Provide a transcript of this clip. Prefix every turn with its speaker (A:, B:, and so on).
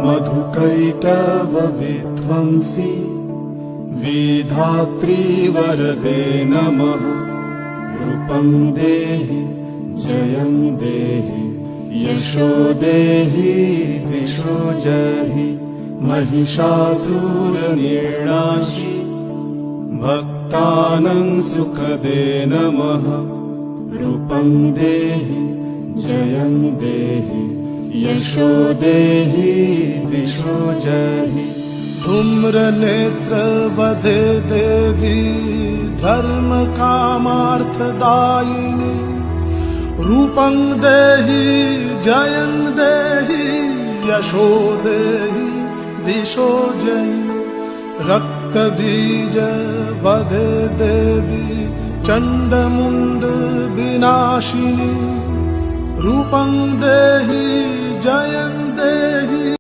A: मधुकैटभविध्वंसी विधात्री वरदे नमः। रूपं देहि जयं देहि यशो देहि दिशो जहि। महिषासुरनिर्नाशी भक्तानां सुखदे नमः। रूपं देहि जयं देहि यशो देहि दिशो जहि। धूम्रनेत्रवदे देवी धर्म कामार्थदायिनी। रूपं देहि जयं देहि यशो देहि दिशो जहि। रक्तबीज वदे देवी चण्डमुण्ड विनाशिनी। रूपं देहि जयं देहि